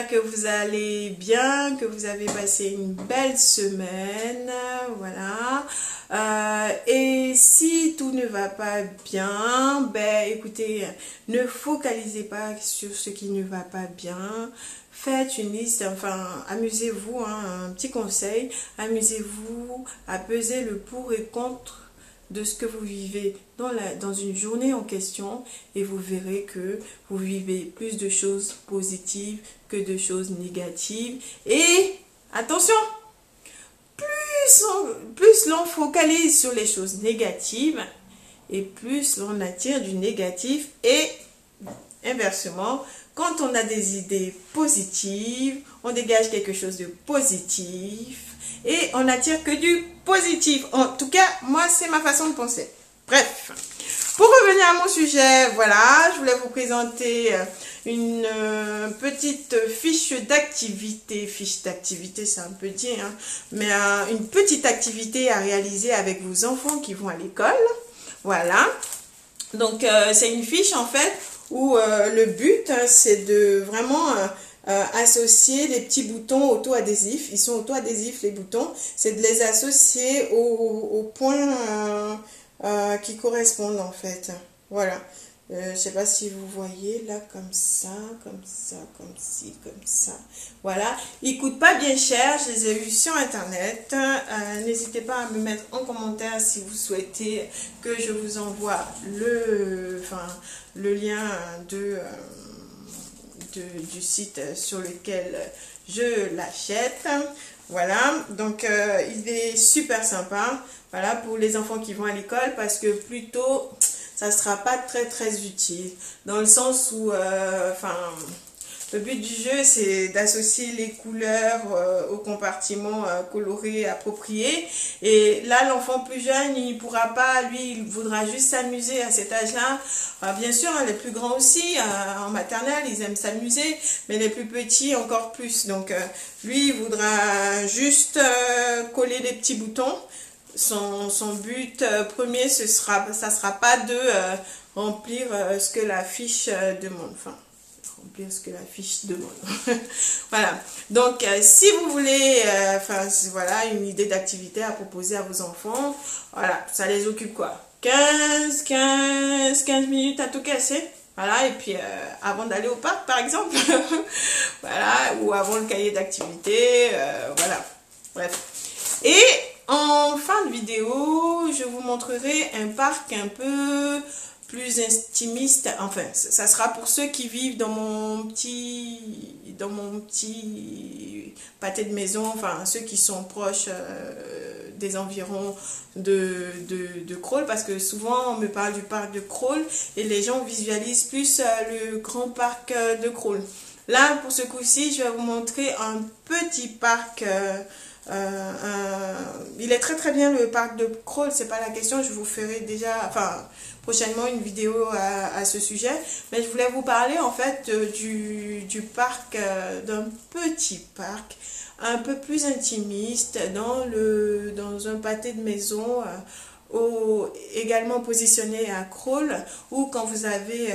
j'espère que vous allez bien, que vous avez passé une belle semaine, voilà. Et si tout ne va pas bien, ben écoutez, ne focalisez pas sur ce qui ne va pas bien. Faites une liste, enfin amusez-vous, hein, un petit conseil, amusez-vous à peser le pour et contre de ce que vous vivez dans une journée en question et vous verrez que vous vivez plus de choses positives que de choses négatives. Et attention, plus l'on focalise sur les choses négatives et plus l'on attire du négatif, et inversement, quand on a des idées positives, on dégage quelque chose de positif et on n'attire que du positif. En tout cas, moi, c'est ma façon de penser. Bref, pour revenir à mon sujet, voilà, je voulais vous présenter une petite fiche d'activité. Fiche d'activité, c'est un peu dit, hein, mais une petite activité à réaliser avec vos enfants qui vont à l'école. Voilà. Donc, c'est une fiche, en fait, où le but, c'est de vraiment associer les petits boutons auto-adhésifs. Ils sont auto-adhésifs, les boutons. C'est de les associer aux points qui correspondent, en fait. Voilà. Je ne sais pas si vous voyez, là, comme ça, comme ci, comme ça. Voilà. Ils ne coûtent pas bien cher. Je les ai vus sur Internet. N'hésitez pas à me mettre en commentaire si vous souhaitez que je vous envoie le lien du site sur lequel je l'achète. Voilà. Donc, il est super sympa. Voilà, pour les enfants qui vont à l'école, parce que plutôt ça ne sera pas très utile, dans le sens où le but du jeu, c'est d'associer les couleurs aux compartiments colorés appropriés. Et là, l'enfant plus jeune, il ne pourra pas, lui, il voudra juste s'amuser à cet âge-là. Bien sûr, les plus grands aussi, en maternelle, ils aiment s'amuser, mais les plus petits encore plus. Donc, lui, il voudra juste coller des petits boutons. Son but premier, ça sera pas de remplir ce que la fiche demande. Enfin, remplir ce que la fiche demande. Voilà. Donc, si vous voulez, voilà, une idée d'activité à proposer à vos enfants, voilà, ça les occupe quoi? 15 minutes à tout casser. Voilà, et puis avant d'aller au parc, par exemple. Voilà, ou avant le cahier d'activité. Voilà. Bref. Et en fin de vidéo, je vous montrerai un parc un peu plus intimiste. Enfin, ça sera pour ceux qui vivent dans mon petit pâté de maison, enfin ceux qui sont proches des environs de Crolles, parce que souvent on me parle du parc de Crolles et les gens visualisent plus le grand parc de Crolles. Là, pour ce coup-ci, je vais vous montrer un petit parc. Il est très bien, le parc de Crolles, c'est pas la question. Je vous ferai déjà, prochainement une vidéo à ce sujet, mais je voulais vous parler en fait du parc, d'un petit parc un peu plus intimiste dans un pâté de maison également positionné à Crolles, où quand vous avez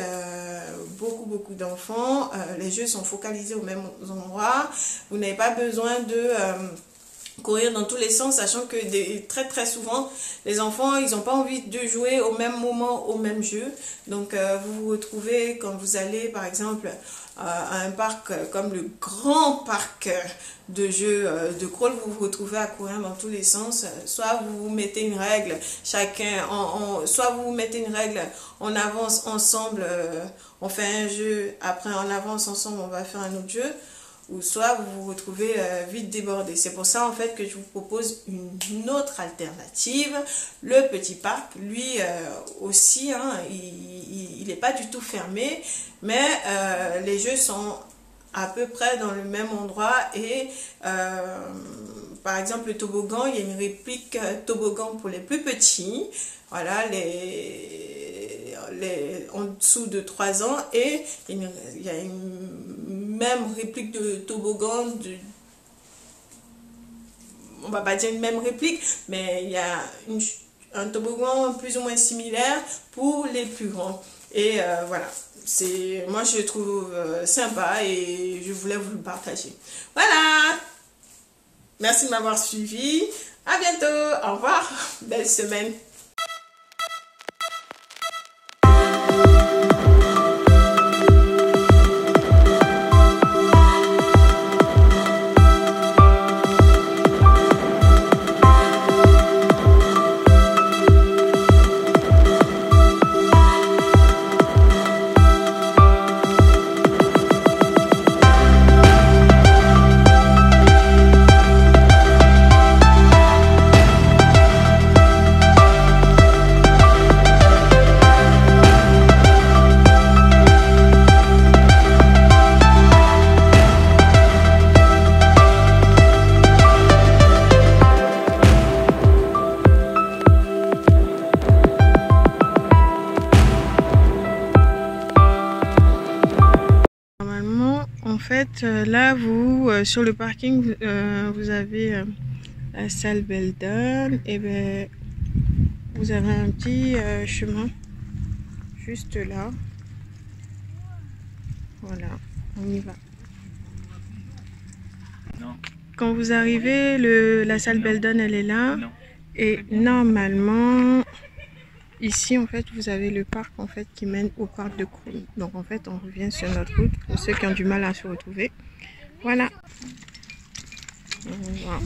beaucoup d'enfants, les jeux sont focalisés au même endroit. Vous n'avez pas besoin de courir dans tous les sens, sachant que très souvent les enfants, ils n'ont pas envie de jouer au même moment au même jeu. Donc vous vous retrouvez, quand vous allez par exemple à un parc comme le grand parc de jeux de Crolles, vous vous retrouvez à courir dans tous les sens. Soit vous mettez une règle, soit vous mettez une règle, on avance ensemble, on fait un jeu, après on avance ensemble, on va faire un autre jeu, ou soit vous vous retrouvez vite débordé. C'est pour ça en fait que je vous propose une autre alternative, le petit parc. Lui aussi, hein, il n'est pas du tout fermé, mais les jeux sont à peu près dans le même endroit. Et par exemple, le toboggan, il y a une réplique toboggan pour les plus petits, voilà, en dessous de 3 ans, et il y a une même réplique de toboggan, on va pas dire une même réplique, mais il y a un toboggan plus ou moins similaire pour les plus grands. Et voilà, moi je le trouve sympa et je voulais vous le partager. Voilà, merci de m'avoir suivi. À bientôt, au revoir, belle semaine. En fait, là, vous, sur le parking, vous avez la salle Beldon. Et ben, vous avez un petit chemin juste là. Voilà, on y va. Non. Quand vous arrivez, la salle Beldon, elle est là. Non. Et normalement, ici, en fait, vous avez le parc en fait qui mène au parc de Krone. Donc, en fait, on revient sur notre route pour ceux qui ont du mal à se retrouver. Voilà. Voilà.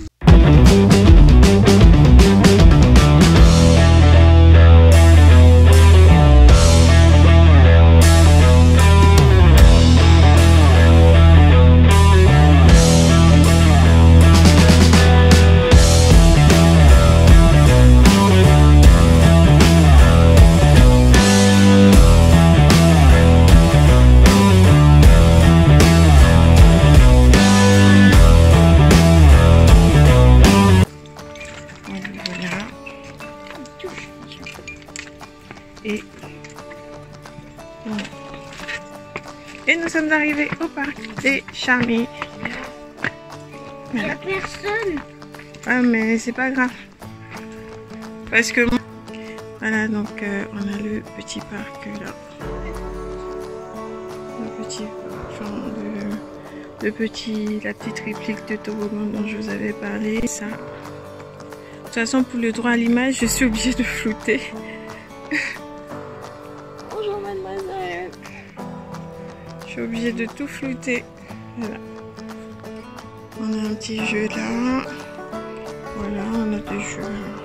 Et nous sommes arrivés au parc des Charmilles. Voilà. Il n'y a personne. Ah mais c'est pas grave. Parce que... Voilà, donc on a le petit parc là. Le petit... Enfin, la petite réplique de toboggan dont je vous avais parlé. Ça. De toute façon, pour le droit à l'image, je suis obligée de flouter. Bonjour mademoiselle. Je suis obligée de tout flouter. Voilà. On a un petit jeu là. Voilà, on a des jeux.